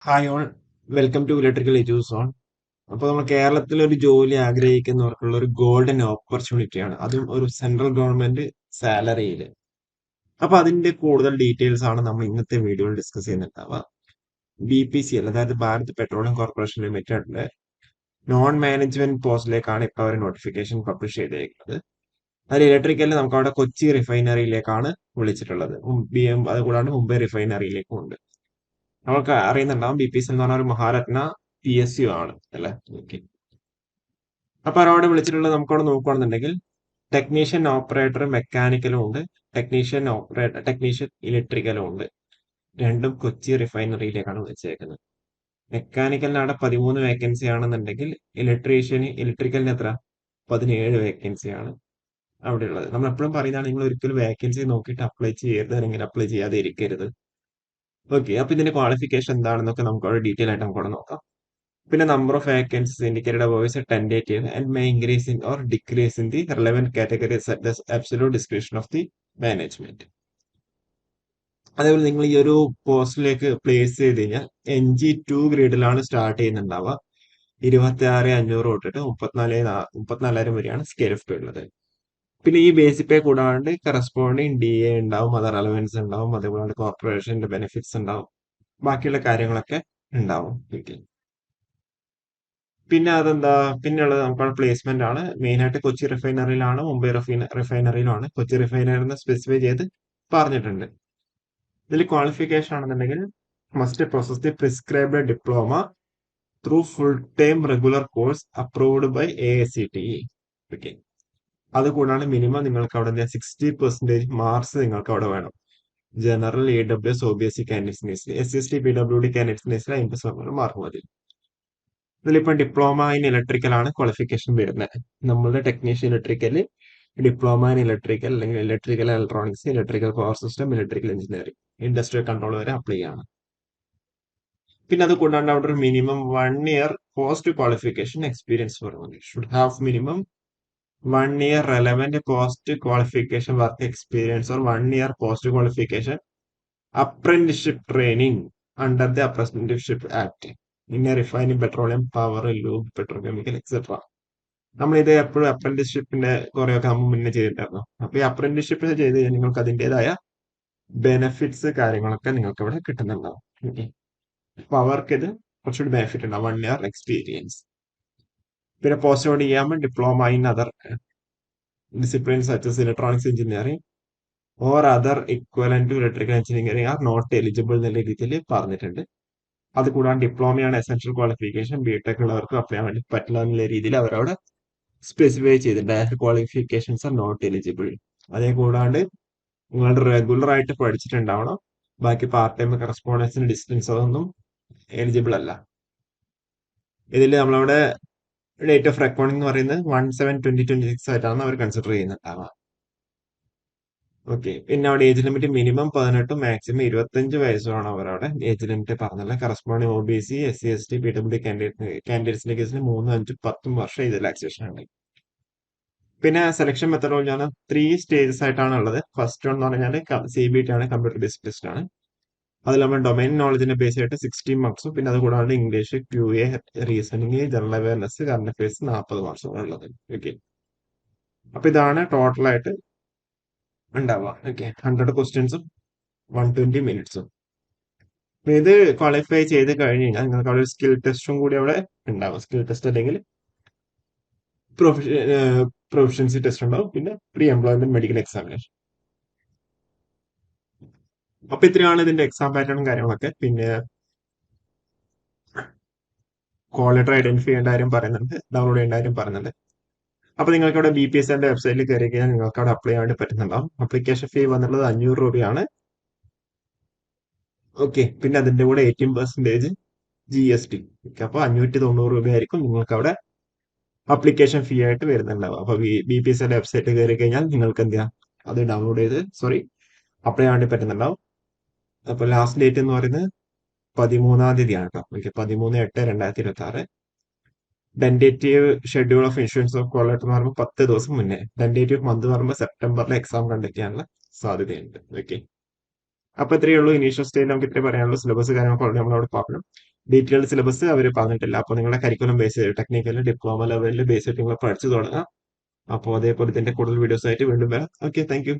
Hi all, welcome to electrical edus on. അപ്പോൾ നമ്മൾ കേരളത്തിൽ ഒരു ജോലി ആഗ്രഹിക്കുന്നവർക്കുള്ള ഒരു ഗോൾഡൻ ഓപ്പർച്യൂണിറ്റിയാണ്, അതും ഒരു സെൻട്രൽ ഗവൺമെന്റ് സാലറിയിൽ. അപ്പൊ അതിന്റെ കൂടുതൽ ഡീറ്റെയിൽസ് ആണ് നമ്മൾ ഇന്നത്തെ വീഡിയോയിൽ ഡിസ്കസ് ചെയ്യുന്നുണ്ടാവുക. BPCL, അതായത് ഭാരത് പെട്രോളിയം കോർപ്പറേഷൻ ലിമിറ്റഡിലെ നോൺ മാനേജ്മെന്റ് പോസ്റ്റിലേക്കാണ് ഇപ്പോൾ അവർ നോട്ടിഫിക്കേഷൻ പബ്ലിഷ് ചെയ്തേക്കുന്നത്. അതിൽ ഇലക്ട്രിക്കലിൽ നമുക്ക് അവിടെ കൊച്ചി റിഫൈനറിയിലേക്കാണ് വിളിച്ചിട്ടുള്ളത്. അതുകൂടാണ്ട് മുംബൈ റിഫൈനറിയിലേക്കും ഉണ്ട്. നമുക്ക് അറിയുന്നുണ്ടാവും BPCL എന്ന് പറഞ്ഞ ഒരു മഹാരത്ന PSU ആണ് അല്ലെ. ഓക്കെ. അപ്പൊ അവിടെ വിളിച്ചിട്ടുള്ളത് നമുക്കവിടെ നോക്കുകയാണെന്നുണ്ടെങ്കിൽ ടെക്നീഷ്യൻ ഓപ്പറേറ്റർ മെക്കാനിക്കലും ഉണ്ട്, ടെക്നീഷ്യൻ ഇലക്ട്രിക്കലും ഉണ്ട്. രണ്ടും കൊച്ചി റിഫൈനറിയിലേക്കാണ് വിളിച്ചേക്കുന്നത്. മെക്കാനിക്കലിന് അവിടെ 13 വേക്കൻസി ആണെന്നുണ്ടെങ്കിൽ ഇലക്ട്രിക്കലിന് എത്ര? 17 വേക്കൻസി ആണ് അവിടെ ഉള്ളത്. നമ്മൾ എപ്പോഴും പറയുന്നതാണ്, നിങ്ങൾ ഒരിക്കലും വേക്കൻസി നോക്കിയിട്ട് അപ്ലൈ ചെയ്യരുത്, അല്ലെങ്കിൽ അപ്ലൈ ചെയ്യാതെ ഇരിക്കരുത്. ഓക്കെ. അപ്പൊ ഇതിന്റെ ക്വാളിഫിക്കേഷൻ എന്താണെന്നൊക്കെ നമുക്ക് അവിടെ ഡീറ്റെയിൽ ആയിട്ട് നമുക്ക് അവിടെ നോക്കാം. പിന്നെ number of vacancies indicated above is tentative and may increase in or decrease in the relevant categories at the absolute discretion of the management. അതേപോലെ നിങ്ങൾ ഈ ഒരു പോസ്റ്റിലേക്ക് പ്ലേസ് ചെയ്ത് കഴിഞ്ഞാൽ NG2 ഗ്രേഡിലാണ് സ്റ്റാർട്ട് ചെയ്യുന്നുണ്ടാവുക. 26,500 തൊട്ടിട്ട് 34,000 വരെയാണ് സ്കെയിൽ ഓഫ് പേ ഉള്ളത്. പിന്നെ ഈ ബേസിക് പേ കൂടാണ്ട് കറസ്പോണ്ടിങ് DA ഉണ്ടാവും, അതർ അലവൻസ് ഉണ്ടാവും, അതേപോലെ കോർപ്പറേഷന്റെ ബെനിഫിറ്റ്സ് ഉണ്ടാവും, ബാക്കിയുള്ള കാര്യങ്ങളൊക്കെ ഉണ്ടാവും. പിന്നെ അതെന്താ, പിന്നെയുള്ളത് നമുക്കുള്ള പ്ലേസ്മെന്റ് ആണ്. മെയിൻ ആയിട്ട് കൊച്ചി റിഫൈനറിയിലാണ്, മുംബൈ റിഫൈനറിയിലാണ്. കൊച്ചി റിഫൈനറിന്ന് സ്പെസിഫൈ ചെയ്ത് പറഞ്ഞിട്ടുണ്ട്. ഇതിൽ ക്വാളിഫിക്കേഷൻ ആണെന്നുണ്ടെങ്കിൽ must process the prescribed diploma through full time regular course approved by AICTE. Okay. അതുകൂടാണ്ട് മിനിമം നിങ്ങൾക്ക് അവിടെ 60% മാർക്സ് നിങ്ങൾക്ക് അവിടെ വേണം. ജനറൽ, AWS, OBC കാൻഡിഡേറ്റ്സിന്, SC/ST PWD കാൻഡിഡേറ്റ്സിന് 50% മാർക്ക് മതി. ഇതിലിപ്പോ ഡിപ്ലോമ ഇൻ ഇലക്ട്രിക്കൽ ആണ് ക്വാളിഫിക്കേഷൻ വരുന്നത്. നമ്മളുടെ technician electrical, diploma in electrical അല്ലെങ്കിൽ electrical electronics, electrical power system, electrical engineering, industrial control വരെ അപ്ലൈ ചെയ്യണം. പിന്നെ അത് കൂടാണ്ട് അവിടെ ഒരു minimum 1 year post qualification experience പറയുന്നുണ്ട്. Should have minimum 1 year relevant post qualification work experience or 1 year post qualification apprenticeship training under the apprenticeship act in refining petroleum, power, lube, petrochemical etcetera. നമ്മളിത് എപ്പോഴും അപ്രന്റിഷിപ്പിന്റെ കുറെയൊക്കെ നമ്മൾ മുന്നേ ചെയ്തിട്ടുണ്ടായിരുന്നു. അപ്പൊ ഈ apprenticeship ചെയ്ത് കഴിഞ്ഞാൽ നിങ്ങൾക്ക് അതിൻ്റെതായ ബെനിഫിറ്റ്സ് കാര്യങ്ങളൊക്കെ നിങ്ങൾക്ക് ഇവിടെ കിട്ടുന്നുണ്ടാവും. Okay. അപ്പൊ അവർക്ക് ഇത് കുറച്ചുകൂടി ബെനിഫിറ്റ് ഉണ്ടാവും, 1 ഇയർ എക്സ്പീരിയൻസ്. പിന്നെ പോസ്റ്റ് ഔട്ട് ചെയ്യാൻ diploma in other disciplines such electronics engineering or other equivalent to electrical engineering are not eligible എന്നുള്ള രീതിയിൽ പറഞ്ഞിട്ടുണ്ട്. അത് കൂടാണ്ട് ഡിപ്ലോമയാണ് എസെൻഷ്യൽ ക്വാളിഫിക്കേഷൻ, ബിടെക് ഉള്ളവർക്ക് അപ്ലൈ ചെയ്യാൻ വേണ്ടി പറ്റില്ല എന്നുള്ള രീതിയിൽ അവരവിടെ സ്പെസിഫൈ ചെയ്തിട്ടുണ്ട്. Direct qualifications are not eligible. അതേ കൂടാണ്ട് നിങ്ങൾ റെഗുലർ ആയിട്ട് പഠിച്ചിട്ടുണ്ടാവണം. ബാക്കി പാർട്ട് ടൈം, കറസ്പോണ്ടൻസിന്, ഡിസ്റ്റൻസ് അതൊന്നും എലിജിബിൾ അല്ല. ഇതിൽ നമ്മളവിടെ ഡേറ്റ് ഓഫ് റെക്കോർഡിംഗ് എന്ന് പറയുന്നത് 1/7/2026 ആയിട്ടാണ് അവർ കൺസിഡർ ചെയ്യുന്നുണ്ടാവുക. ഓക്കെ. പിന്നെ അവിടെ ഏജ് ലിമിറ്റ് മിനിമം 18, മാക്സിമം 25 വയസ്സുമാണ് അവരവിടെ ഏജ് ലിമിറ്റ് പറഞ്ഞത്. കറസ്പോണ്ടിങ് OBC, SC/ST PWD കാൻഡിഡേറ്റ്സിന്റെ കേസിൽ 3, 5, 10 വർഷം ഇത് റിലാക്സേഷൻ ഉണ്ട്. പിന്നെ സെലക്ഷൻ മെത്തഡോളജിയാണ് 3 സ്റ്റേജസ് ആയിട്ടാണ് ഉള്ളത്. ഫസ്റ്റ് എന്ന് പറഞ്ഞാൽ CBT ആണ്, കമ്പ്യൂട്ടർ ബേസ്ഡ് ടെസ്റ്റ് ആണ്. അതിൽ നമ്മൾ ഡൊമൈൻ നോളജിന്റെ ബേസ് ആയിട്ട് 60 മാർക്സും, പിന്നെ അത് കൂടാണ്ട് English, QA, reasoning, general awareness, current affairs 40 മാർക്സും ഉള്ളത്. ഓക്കെ. അപ്പൊ ഇതാണ് ടോട്ടൽ ആയിട്ട് ഉണ്ടാവുക. ഓക്കെ. 100 ക്വസ്റ്റ്യൻസും 120 മിനിറ്റ്സും. ഇത് ക്വാളിഫൈ ചെയ്ത് കഴിഞ്ഞ് കഴിഞ്ഞാൽ നിങ്ങൾക്ക് അവിടെ ഒരു സ്കിൽ ടെസ്റ്റും കൂടി അവിടെ ഉണ്ടാവും. സ്കിൽ ടെസ്റ്റ് അല്ലെങ്കിൽ പ്രൊഫഷൻസി ടെസ്റ്റ് ഉണ്ടാവും, പിന്നെ പ്രീ എംപ്ലോയ്മെന്റ് മെഡിക്കൽ എക്സാമിനേഷൻ. അപ്പൊ ഇത്രയാണ് ഇതിന്റെ എക്സാം പാറ്റേണും കാര്യങ്ങളൊക്കെ. പിന്നെ കോൾ ലെറ്റർ ഐഡന്റിഫൈ ചെയ്യേണ്ട കാര്യം പറയുന്നുണ്ട്, ഡൗൺലോഡ് ചെയ്യേണ്ട കാര്യം പറയുന്നുണ്ട്. അപ്പൊ നിങ്ങൾക്ക് അവിടെ BPSL വെബ്സൈറ്റിൽ കയറി കഴിഞ്ഞാൽ നിങ്ങൾക്ക് അവിടെ അപ്ലൈ ചെയ്യാൻ വേണ്ടി പറ്റുന്നുണ്ടാവും. അപ്ലിക്കേഷൻ ഫീ വന്നുള്ളത് 500 രൂപയാണ്. ഓക്കെ. പിന്നെ അതിന്റെ കൂടെ 18% GST. അപ്പൊ 590 രൂപയായിരിക്കും നിങ്ങൾക്ക് അവിടെ അപ്ലിക്കേഷൻ ഫീ ആയിട്ട് വരുന്നുണ്ടാവും. അപ്പൊ BPSL വെബ്സൈറ്റ് കയറി കഴിഞ്ഞാൽ നിങ്ങൾക്ക് എന്ത് ചെയ്യാം, അത് ഡൗൺലോഡ് ചെയ്ത് അപ്ലൈ ചെയ്യാൻ വേണ്ടി പറ്റുന്നുണ്ടാവും. അപ്പൊ ലാസ്റ്റ് ഡേറ്റ് എന്ന് പറയുന്നത് 13-ാം തീയതിയാണ് കേട്ടോ. Okay. 13/8/2026. Tentative schedule of insurance of call letter എന്ന് പറയുമ്പോൾ 10 ദിവസം മുന്നേ. ടെന്റേറ്റീവ് മന്ത് എന്ന് പറയുമ്പോൾ സെപ്റ്റംബറിൽ എക്സാം കണ്ടക്ട് ചെയ്യാനുള്ള സാധ്യതയുണ്ട്. ഓക്കെ. അപ്പൊ ഇത്രയേ ഉള്ളൂ. ഇനീഷ്യൽ സ്റ്റേജിൽ നമുക്ക് ഇത്രേ പറയാനുള്ളൂ. സിലബസ് കാര്യങ്ങളൊക്കെ ഓൾറെഡി നമ്മളവിടെ പറഞ്ഞു. ഡീറ്റെയിൽഡ് സിലബസ് അവർ പറഞ്ഞിട്ടില്ല. അപ്പോൾ നിങ്ങളുടെ കരിക്കുലം ബേസ് ചെയ്ത് ടെക്നിക്കൽ ഡിപ്ലോമ ലെവലിൽ ബേസ് ചെയ്തിട്ട് നിങ്ങൾ പഠിച്ചു തുടങ്ങാം. അപ്പോൾ അതേപോലെ ഇതിന്റെ കൂടുതൽ വീഡിയോസ് ആയിട്ട് വീണ്ടും വരാം. Okay, thank you.